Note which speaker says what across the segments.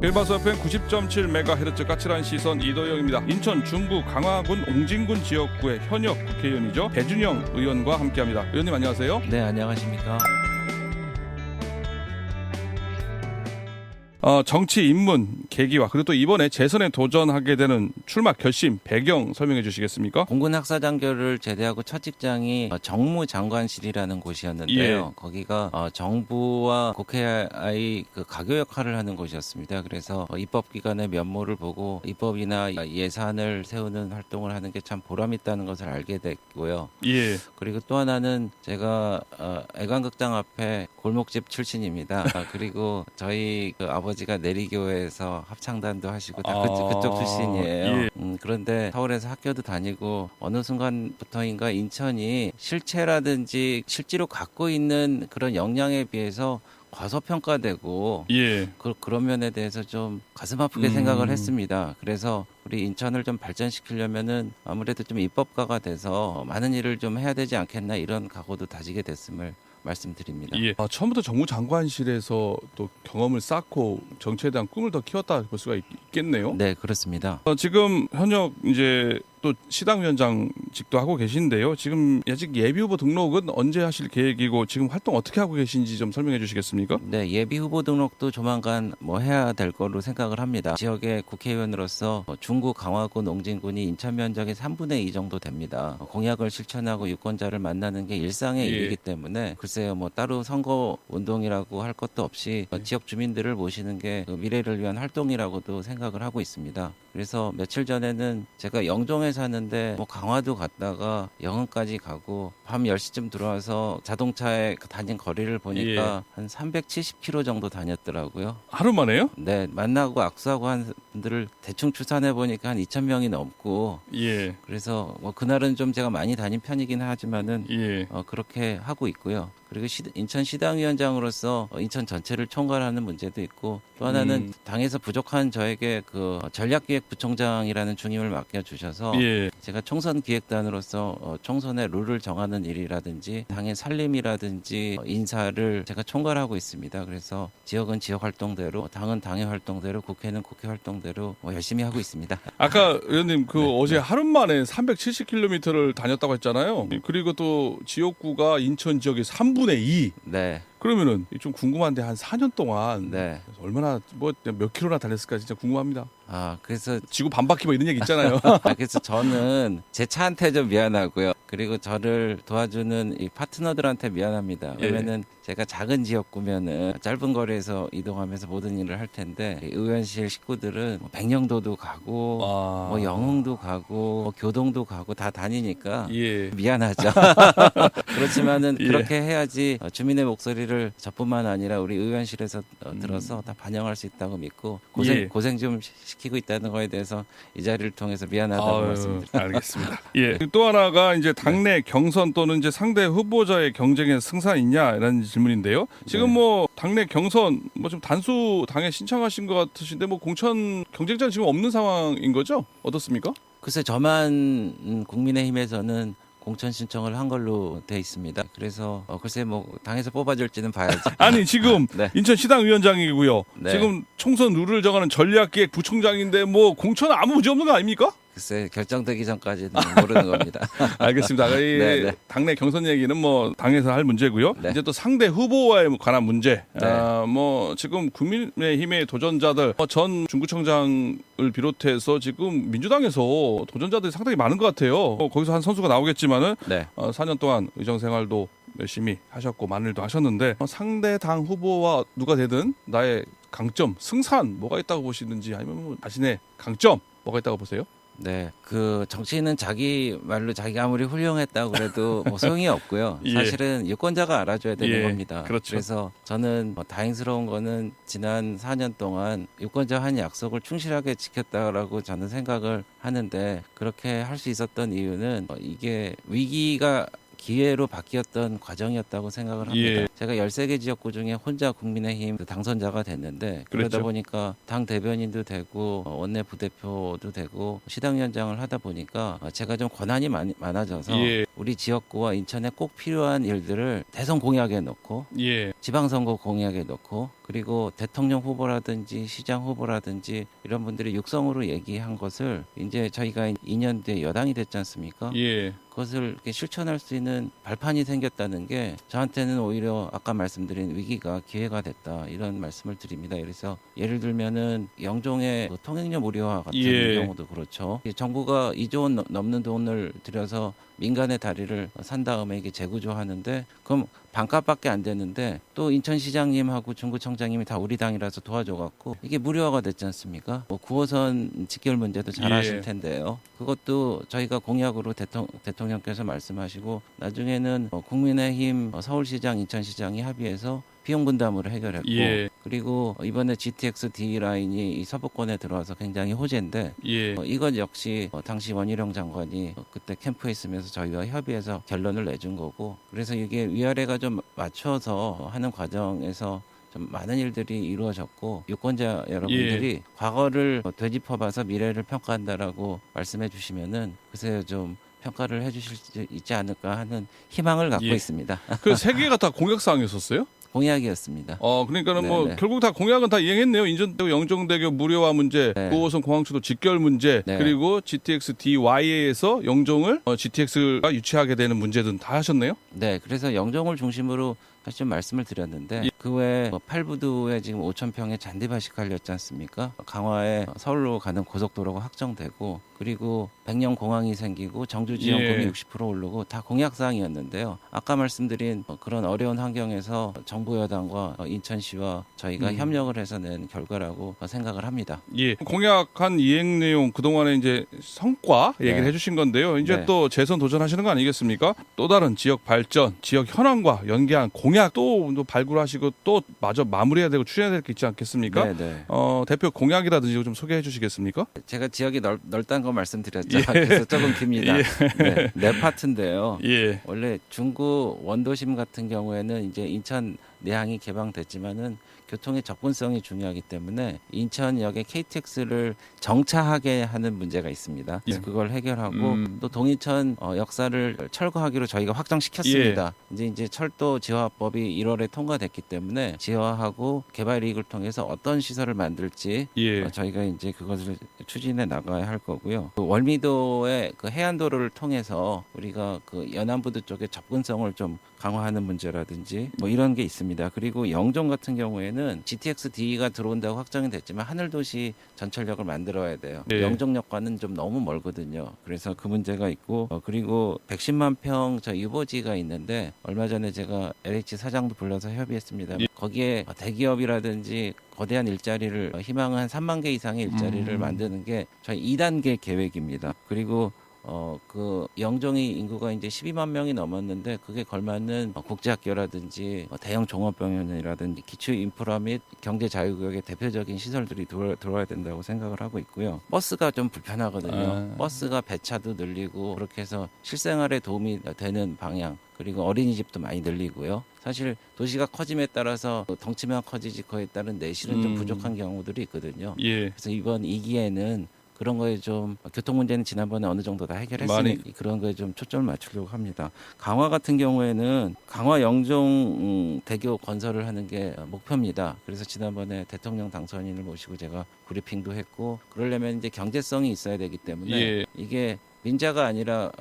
Speaker 1: 일반서 FM 90.7MHz 까칠한 시선 이도영입니다. 인천 중구 강화군 옹진군 지역구의 현역 국회의원이죠. 배준영 의원과 함께합니다. 의원님 안녕하세요.
Speaker 2: 네, 안녕하십니까.
Speaker 1: 정치 입문 계기와 그리고 또 이번에 재선에 도전하게 되는 출마 결심 배경 설명해 주시겠습니까?
Speaker 2: 공군 학사장교를 제대하고 첫 직장이 정무장관실이라는 곳이었는데요.
Speaker 1: 예.
Speaker 2: 거기가 정부와 국회의 그 가교 역할을 하는 곳이었습니다. 그래서 입법기관의 면모를 보고 입법이나 예산을 세우는 활동을 하는 게 참 보람 있다는 것을 알게 됐고요.
Speaker 1: 예.
Speaker 2: 그리고 또 하나는 제가 애관극장 앞에 골목집 출신입니다. 그리고 저희 그 아버지가 내리교회에서 합창단도 하시고 다 그쪽 출신이에요.
Speaker 1: 예.
Speaker 2: 그런데 서울에서 학교도 다니고 어느 순간부터인가 인천이 실체라든지 실제로 갖고 있는 그런 역량에 비해서 과소평가되고
Speaker 1: 예.
Speaker 2: 그런 면에 대해서 좀 가슴 아프게 생각을 했습니다. 그래서 우리 인천을 좀 발전시키려면은 아무래도 좀 입법가가 돼서 많은 일을 좀 해야 되지 않겠나 이런 각오도 다지게 됐음을 말씀드립니다.
Speaker 1: 예. 처음부터 정무장관실에서 또 경험을 쌓고 정치에 대한 꿈을 더 키웠다 볼 수가 있겠네요.
Speaker 2: 네, 그렇습니다.
Speaker 1: 지금 현역 이제 또 시당위원장직도 하고 계신데요. 지금 아직 예비후보 등록은 언제 하실 계획이고 지금 활동 어떻게 하고 계신지 좀 설명해 주시겠습니까?
Speaker 2: 네, 예비 후보 등록도 조만간 해야 될 거로 생각을 합니다. 지역의 국회의원으로서 중구, 강화군, 옹진군이 인천 면적의 3분의 2 정도 됩니다. 공약을 실천하고 유권자를 만나는 게 일상의
Speaker 1: 예.
Speaker 2: 일이기 때문에 글쎄요, 따로 선거 운동이라고 할 것도 없이 지역 주민들을 모시는 게 그 미래를 위한 활동이라고도 생각을 하고 있습니다. 그래서 며칠 전에는 제가 영종에 사는데 강화도 갔다가 영흥까지 가고 밤 10시쯤 들어와서 자동차에 다닌 거리를 보니까 한 370km 정도 다녔더라고요.
Speaker 1: 하루 만에요?
Speaker 2: 네, 만나고 악수하고 한 분들을 대충 추산해 보니까 한 2,000명이 넘고
Speaker 1: 예.
Speaker 2: 그래서 그날은 좀 제가 많이 다닌 편이긴 하지만은
Speaker 1: 예.
Speaker 2: 그렇게 하고 있고요. 그리고 인천 시당위원장으로서 인천 전체를 총괄하는 문제도 있고 또 하나는 당에서 부족한 저에게 그 전략기획부총장이라는 중임을 맡겨주셔서
Speaker 1: 예.
Speaker 2: 제가 총선 기획단으로서 총선의 룰을 정하는 일이라든지 당의 살림이라든지 인사를 제가 총괄하고 있습니다. 그래서 지역은 지역 활동대로, 당은 당의 활동대로, 국회는 국회 활동대로 열심히 하고 있습니다.
Speaker 1: 아까 의원님
Speaker 2: 네.
Speaker 1: 어제 하루 만에 370km를 다녔다고 했잖아요. 그리고 또 지역구가 인천 지역의 3분의 2.
Speaker 2: 네,
Speaker 1: 그러면은 좀 궁금한데 한 4년 동안
Speaker 2: 네.
Speaker 1: 얼마나 몇 킬로나 달렸을까 진짜 궁금합니다.
Speaker 2: 그래서
Speaker 1: 지구 반바퀴 이런 얘기 있잖아요.
Speaker 2: 그래서 저는 제 차한테 좀 미안하고요. 그리고 저를 도와주는 이 파트너들한테 미안합니다. 왜냐면은 제가 작은 지역구면은 짧은 거리에서 이동하면서 모든 일을 할 텐데 의원실 식구들은 백령도도 가고 영흥도 가고 교동도 가고 다 다니니까
Speaker 1: 예.
Speaker 2: 미안하죠. 그렇지만은 그렇게 해야지 주민의 목소리를 저뿐만 아니라 우리 의원실에서 들어서 다 반영할 수 있다고 믿고 고생 좀 시키고 있다는 거에 대해서 이 자리를 통해서 미안하다고 말씀드립니다.
Speaker 1: 알겠습니다. 예. 또 하나가 이제 당내 경선 또는 이제 상대 후보자의 경쟁에 승산 있냐 이런 질문인데요. 지금 당내 경선 좀 단수 당에 신청하신 것 같으신데 공천 경쟁자는 지금 없는 상황인 거죠? 어떻습니까?
Speaker 2: 글쎄 저만 국민의힘에서는 공천 신청을 한 걸로 돼 있습니다. 그래서 글쎄 당에서 뽑아줄지는 봐야죠.
Speaker 1: 아니 지금
Speaker 2: 네.
Speaker 1: 인천 시당위원장이고요.
Speaker 2: 네.
Speaker 1: 지금 총선 룰을 정하는 전략기획 부총장인데 공천 아무 문제 없는 거 아닙니까?
Speaker 2: 글쎄 결정되기 전까지는 모르는 겁니다.
Speaker 1: 알겠습니다.
Speaker 2: 네.
Speaker 1: 당내 경선 얘기는 당에서 할 문제고요.
Speaker 2: 네.
Speaker 1: 이제 또 상대 후보와에 관한 문제.
Speaker 2: 네.
Speaker 1: 지금 국민의힘의 도전자들 전 중구청장을 비롯해서 지금 민주당에서 도전자들이 상당히 많은 것 같아요. 거기서 한 선수가 나오겠지만은
Speaker 2: 네.
Speaker 1: 4년 동안 의정 생활도 열심히 하셨고 많은 일도 하셨는데 상대 당 후보와 누가 되든 나의 강점, 승산 뭐가 있다고 보시는지 아니면 자신의 강점 뭐가 있다고 보세요?
Speaker 2: 네, 그 정치인은 자기 말로 자기가 아무리 훌륭했다고 그래도 소용이 없고요.
Speaker 1: 예.
Speaker 2: 사실은 유권자가 알아줘야 되는
Speaker 1: 예,
Speaker 2: 겁니다.
Speaker 1: 그렇죠.
Speaker 2: 그래서 저는 다행스러운 거는 지난 4년 동안 유권자 한 약속을 충실하게 지켰다라고 저는 생각을 하는데 그렇게 할 수 있었던 이유는 이게 위기가 기회로 바뀌었던 과정이었다고 생각을 합니다.
Speaker 1: 예.
Speaker 2: 제가 13개 지역구 중에 혼자 국민의힘 당선자가 됐는데 그러다
Speaker 1: 그랬죠.
Speaker 2: 보니까 당 대변인도 되고 원내 부대표도 되고 시당위원장을 하다 보니까 제가 좀 권한이 많아져서
Speaker 1: 예.
Speaker 2: 우리 지역구와 인천에 꼭 필요한 일들을 대선 공약에 넣고
Speaker 1: 예.
Speaker 2: 지방선거 공약에 넣고 그리고 대통령 후보라든지 시장 후보라든지 이런 분들이 육성으로 얘기한 것을 이제 저희가 2년 뒤에 여당이 됐지 않습니까?
Speaker 1: 예.
Speaker 2: 그것을 이렇게 실천할 수 있는 발판이 생겼다는 게 저한테는 오히려 아까 말씀드린 위기가 기회가 됐다 이런 말씀을 드립니다. 그래서 예를 들면은 영종의 그 통행료 무료화 같은
Speaker 1: 예.
Speaker 2: 경우도 그렇죠. 정부가 2조 원 넘는 돈을 들여서 민간의 다리를 산 다음에 이게 재구조하는데 그럼 반값밖에 안 되는데 또 인천시장님하고 중구청장님이 다 우리 당이라서 도와줘갖고 이게 무료화가 됐지 않습니까? 뭐 9호선 직결 문제도 잘
Speaker 1: 예.
Speaker 2: 아실 텐데요. 그것도 저희가 공약으로 대통령께서 말씀하시고 나중에는 국민의힘 서울시장, 인천시장이 합의해서 비용 분담으로 해결했고
Speaker 1: 예.
Speaker 2: 그리고 이번에 GTX D 라인이 이 서부권에 들어와서 굉장히 호재인데
Speaker 1: 예.
Speaker 2: 이것 역시 당시 원희룡 장관이 그때 캠프에 있으면서 저희와 협의해서 결론을 내준 거고 그래서 이게 위아래가 좀 맞춰서 하는 과정에서 좀 많은 일들이 이루어졌고 유권자 여러분들이 과거를 되짚어봐서 미래를 평가한다라고 말씀해 주시면은 글쎄요 좀 평가를 해주실 수 있지 않을까 하는 희망을 갖고
Speaker 1: 예.
Speaker 2: 있습니다.
Speaker 1: 그 세 개가 다 공약사항이었어요?
Speaker 2: 공약이었습니다.
Speaker 1: 그러니까는 뭐
Speaker 2: 네네.
Speaker 1: 결국 다 공약은 다 이행했네요. 인천대교 영종대교 무료화 문제,
Speaker 2: 네.
Speaker 1: 9호선 공항철도 직결 문제,
Speaker 2: 네.
Speaker 1: 그리고 GTX DYA에서 영종을 GTX가 유치하게 되는 문제든 다 하셨네요.
Speaker 2: 네, 그래서 영종을 중심으로 사실 좀 말씀을 드렸는데
Speaker 1: 예.
Speaker 2: 그 외에 팔부두에 지금 5,000평의 잔디밭이 깔렸지 않습니까? 강화에 서울로 가는 고속도로가 확정되고 그리고 백령 공항이 생기고 정주 지원금이
Speaker 1: 예.
Speaker 2: 60% 오르고 다 공약사항이었는데요. 아까 말씀드린 그런 어려운 환경에서 정부 여당과 인천시와 저희가 협력을 해서 낸 결과라고 생각을 합니다.
Speaker 1: 예. 공약한 이행 내용 그동안에 이제 성과 얘기를
Speaker 2: 네.
Speaker 1: 해주신 건데요. 이제
Speaker 2: 네.
Speaker 1: 또 재선 도전하시는 거 아니겠습니까? 또 다른 지역 발전, 지역 현안과 연계한 공약 또 발굴하시고 또 마저 마무리해야 되고 추진해야 될 게 있지 않겠습니까?
Speaker 2: 네, 네.
Speaker 1: 대표 공약이라든지 좀 소개해 주시겠습니까?
Speaker 2: 제가 지역이 넓다는 거 말씀드렸죠. 그래서 조금 깁니다. 네 파트인데요.
Speaker 1: 예.
Speaker 2: 원래 중구 원도심 같은 경우에는 이제 인천 내항이 개방됐지만은 교통의 접근성이 중요하기 때문에 인천역에 KTX를 정차하게 하는 문제가 있습니다. 그래서
Speaker 1: 예.
Speaker 2: 그걸 해결하고 또 동인천 역사를 철거하기로 저희가 확정시켰습니다. 이제 철도 지화법이 1월에 통과됐기 때문에 지화하고 개발 이익을 통해서 어떤 시설을 만들지
Speaker 1: 예.
Speaker 2: 저희가 이제 그것을 추진해 나가야 할 거고요. 그 월미도의 그 해안도로를 통해서 우리가 그 연안부두 쪽에 접근성을 좀 강화하는 문제라든지 뭐 이런 게 있습니다. 그리고 영종 같은 경우에는 GTX D가 들어온다고 확정이 됐지만 하늘도시 전철역을 만들어야 돼요.
Speaker 1: 네.
Speaker 2: 영종역과는 좀 너무 멀거든요. 그래서 그 문제가 있고 그리고 110만 평 저 유보지가 있는데 얼마 전에 제가 LH 사장도 불러서 협의했습니다.
Speaker 1: 예.
Speaker 2: 거기에 대기업이라든지 거대한 일자리를 희망한 3만 개 이상의 일자리를 만드는 게 저희 2단계 계획입니다. 그리고 그 영종이 인구가 이제 12만 명이 넘었는데 그게 걸맞는 국제학교라든지 대형 종합병원이라든지 기초 인프라 및 경제 자유구역의 대표적인 시설들이 들어와야 된다고 생각을 하고 있고요. 버스가 좀 불편하거든요. 버스가 배차도 늘리고 그렇게 해서 실생활에 도움이 되는 방향 그리고 어린이집도 많이 늘리고요. 사실 도시가 커짐에 따라서 덩치만 커지지 그에 따른 내실은 좀 부족한 경우들이 있거든요.
Speaker 1: 예.
Speaker 2: 그래서 이번 2기에는 그런 거에 좀 교통 문제는 지난번에 어느 정도 다 해결했으니 그런 거에 좀 초점을 맞추려고 합니다. 강화 같은 경우에는 강화 영종 대교 건설을 하는 게 목표입니다. 그래서 지난번에 대통령 당선인을 모시고 제가 브리핑도 했고 그러려면 이제 경제성이 있어야 되기 때문에
Speaker 1: 예.
Speaker 2: 이게 민자가 아니라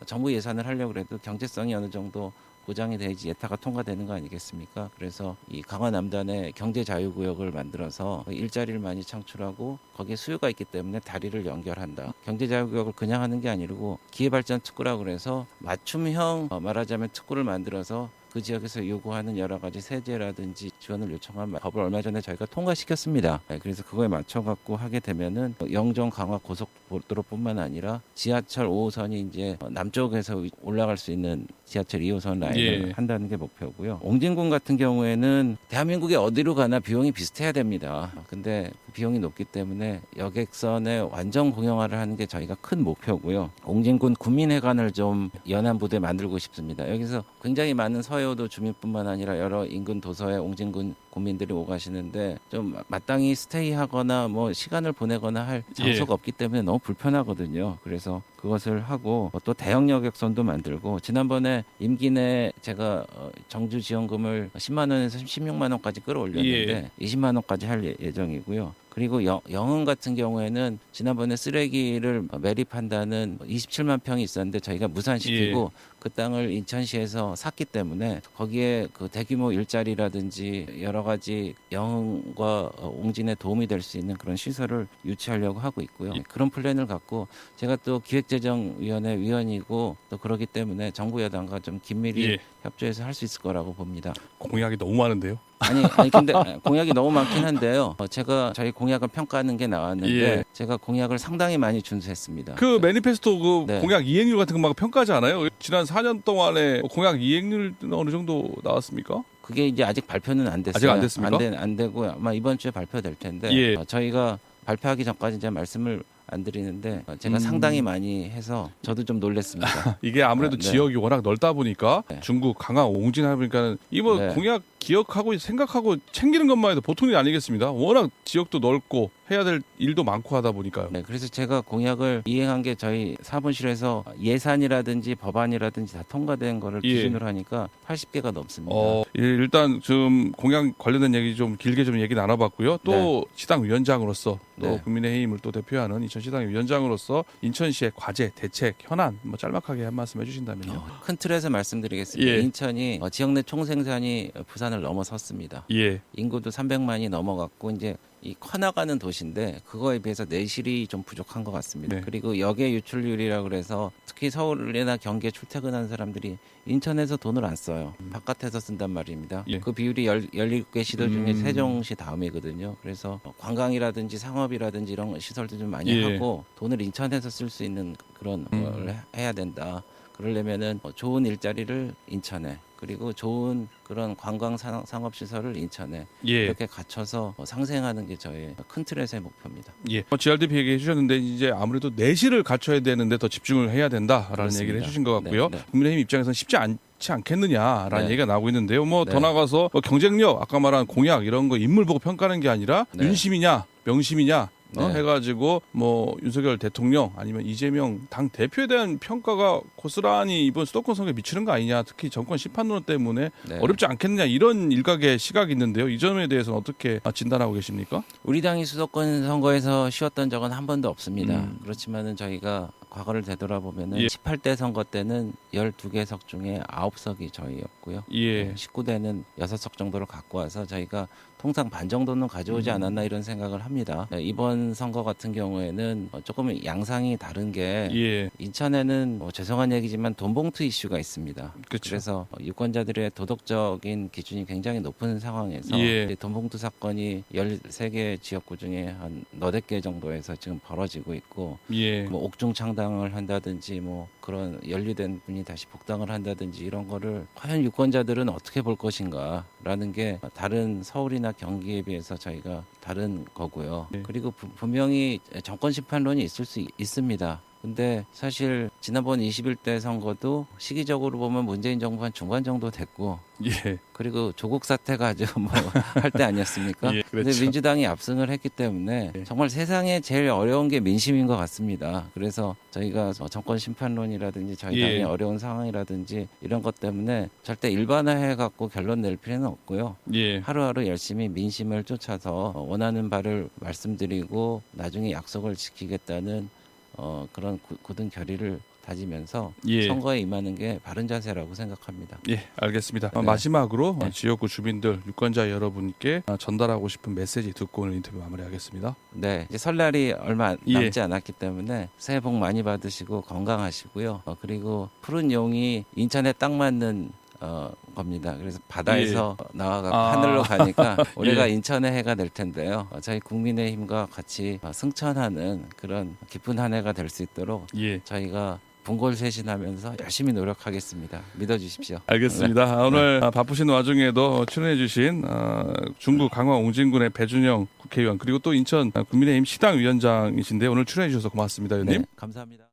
Speaker 2: 정부 예산을 하려고 해도 경제성이 어느 정도 보장이 돼야지 예타가 통과되는 거 아니겠습니까? 그래서 이 강화 남단에 경제 자유구역을 만들어서 일자리를 많이 창출하고 거기에 수요가 있기 때문에 다리를 연결한다. 경제 자유구역을 그냥 하는 게 아니고 기회발전 특구라고 그래서 맞춤형 말하자면 특구를 만들어서 그 지역에서 요구하는 여러 가지 세제라든지 지원을 요청한 법을 얼마 전에 저희가 통과시켰습니다. 그래서 그거에 맞춰 갖고 하게 되면은 영종 강화 고속도로뿐만 아니라 지하철 5호선이 이제 남쪽에서 올라갈 수 있는 지하철 2호선 라인을 한다는 게 목표고요. 옹진군 같은 경우에는 대한민국에 어디로 가나 비용이 비슷해야 됩니다. 근데 비용이 높기 때문에 여객선의 완전 공영화를 하는 게 저희가 큰 목표고요. 옹진군 군민회관을 좀 연안부두에 만들고 싶습니다. 여기서 굉장히 많은 서해오도 주민뿐만 아니라 여러 인근 도서에 옹진군 국민들이 오가시는데 좀 마땅히 스테이하거나 뭐 시간을 보내거나 할 장소가 없기 때문에 너무 불편하거든요. 그래서 그것을 하고 또 대형 여객선도 만들고 지난번에 임기 내 제가 정주 지원금을 10만 원에서 16만 원까지 끌어올렸는데 20만 원까지 할 예정이고요. 그리고 영흥 같은 경우에는 지난번에 쓰레기를 매립한다는 27만 평이 있었는데 저희가 무산시키고 그 땅을 인천시에서 샀기 때문에 거기에 그 대규모 일자리라든지 여러 가지 영흥과 옹진에 도움이 될 수 있는 그런 시설을 유치하려고 하고 있고요. 그런 플랜을 갖고 제가 또 기획재정위원회 위원이고 또 그러기 때문에 정부 여당과 좀 긴밀히 협조해서 할 수 있을 거라고 봅니다.
Speaker 1: 공약이 너무 많은데요.
Speaker 2: 아니 근데 공약이 너무 많긴 한데요. 제가 저희 공약을 평가하는 게 나왔는데 제가 공약을 상당히 많이 준수했습니다.
Speaker 1: 그 매니페스토 그
Speaker 2: 네.
Speaker 1: 공약 이행률 같은 거 막 평가하지 않아요? 지난 4년 동안에 공약 이행률 어느 정도 나왔습니까?
Speaker 2: 그게 이제 아직 발표는 안 됐어요.
Speaker 1: 아직 안 됐습니까?
Speaker 2: 안 되고 아마 이번 주에 발표될 텐데 저희가 발표하기 전까지 제가 말씀을 안 드리는데 제가 상당히 많이 해서 저도 좀 놀랐습니다.
Speaker 1: 이게 아무래도 지역이 워낙 넓다 보니까 중국, 강화, 옹진 하니까는 이거 공약 기억하고 생각하고 챙기는 것만 해도 보통 일 아니겠습니다. 워낙 지역도 넓고 해야 될 일도 많고 하다 보니까요.
Speaker 2: 네, 그래서 제가 공약을 이행한 게 저희 사무실에서 예산이라든지 법안이라든지 다 통과된 거를 기준으로 하니까 80개가 넘습니다.
Speaker 1: 일단 좀 공약 관련된 얘기 좀 길게 좀 얘기 나눠봤고요. 또 시당위원장으로서 또 국민의힘을 또 대표하는 인천시당 위원장으로서 인천시의 과제, 대책, 현안 뭐 짤막하게 한 말씀 해주신다면요.
Speaker 2: 큰 틀에서 말씀드리겠습니다. 인천이 지역 내 총생산이 부산을 넘어섰습니다. 인구도 300만이 넘어갔고 이제 이 커나가는 도시인데 그거에 비해서 내실이 좀 부족한 것 같습니다. 그리고 역의 유출률이라 그래서 특히 서울이나 경기에 출퇴근하는 사람들이 인천에서 돈을 안 써요. 바깥에서 쓴단 말입니다. 그 비율이 17개 시도 중에 세종시 다음이거든요. 그래서 관광이라든지 상업이라든지 이런 시설도 좀 많이 하고 돈을 인천에서 쓸 수 있는 그런 걸 해야 된다. 그러려면은 좋은 일자리를 인천에 그리고 좋은 그런 관광 상업 시설을 인천에 이렇게 갖춰서 상생하는 게 저의 큰 틀에서의 목표입니다.
Speaker 1: GRDP 얘기해 주셨는데 이제 아무래도 내실을 갖춰야 되는데 더 집중을 해야 된다라는
Speaker 2: 그렇습니다.
Speaker 1: 얘기를 해주신 것 같고요. 국민의힘 입장에서는 쉽지 않겠느냐라는 얘기가 나오고 있는데요. 뭐 더 나가서 경쟁력, 아까 말한 공약 이런 거 인물 보고 평가하는 게 아니라 윤심이냐, 명심이냐. 해가지고 뭐 윤석열 대통령 아니면 이재명 당 대표에 대한 평가가 고스란히 이번 수도권 선거에 미치는 거 아니냐, 특히 정권 심판론 때문에 어렵지 않겠느냐 이런 일각의 시각이 있는데요. 이 점에 대해서는 어떻게 진단하고 계십니까?
Speaker 2: 우리 당이 수도권 선거에서 쉬었던 적은 한 번도 없습니다. 그렇지만은 저희가 과거를 되돌아보면은 18대 선거 때는 12개석 중에 9석이 저희였고요. 19대는 6석 정도를 갖고 와서 저희가 통상 반 정도는 가져오지 않았나 이런 생각을 합니다. 이번 선거 같은 경우에는 조금 양상이 다른 게 인천에는 죄송한 얘기지만 돈봉투 이슈가 있습니다. 그래서 유권자들의 도덕적인 기준이 굉장히 높은 상황에서 돈봉투 사건이 13개 지역구 중에 한 8개 정도에서 지금 벌어지고 있고 뭐 옥중 창당을 한다든지 뭐 그런 연루된 분이 다시 복당을 한다든지 이런 거를 과연 유권자들은 어떻게 볼 것인가라는 게 다른 서울이나 경기에 비해서 저희가 다른 거고요. 그리고 분명히 정권 심판론이 있을 수 있습니다. 근데 사실 지난번 21대 선거도 시기적으로 보면 문재인 정부 한 중간 정도 됐고 그리고 조국 사태가 아주 뭐 할 때 아니었습니까? 근데 민주당이 압승을 했기 때문에 정말 세상에 제일 어려운 게 민심인 것 같습니다. 그래서 저희가 정권 심판론이라든지 저희 당의 어려운 상황이라든지 이런 것 때문에 절대 일반화해 갖고 결론 낼 필요는 없고요. 하루하루 열심히 민심을 쫓아서 원하는 바를 말씀드리고 나중에 약속을 지키겠다는 그런 굳은 결의를 다지면서 선거에 임하는 게 바른 자세라고 생각합니다.
Speaker 1: 알겠습니다. 마지막으로 지역구 주민들, 유권자 여러분께 전달하고 싶은 메시지 듣고 오늘 인터뷰 마무리하겠습니다.
Speaker 2: 이제 설날이 얼마 남지 않았기 때문에 새해 복 많이 받으시고 건강하시고요. 그리고 푸른 용이 인천에 딱 맞는 겁니다. 그래서 바다에서 나와서 하늘로 가니까 올해가 인천의 해가 될 텐데요. 저희 국민의힘과 같이 승천하는 그런 기쁜 한 해가 될 수 있도록 저희가 분골쇄신하면서 열심히 노력하겠습니다. 믿어주십시오.
Speaker 1: 알겠습니다. 오늘 바쁘신 와중에도 출연해주신 중구 강화 옹진군의 배준영 국회의원 그리고 또 인천 국민의힘 시당위원장이신데 오늘 출연해주셔서 고맙습니다, 의원님.
Speaker 2: 네, 감사합니다.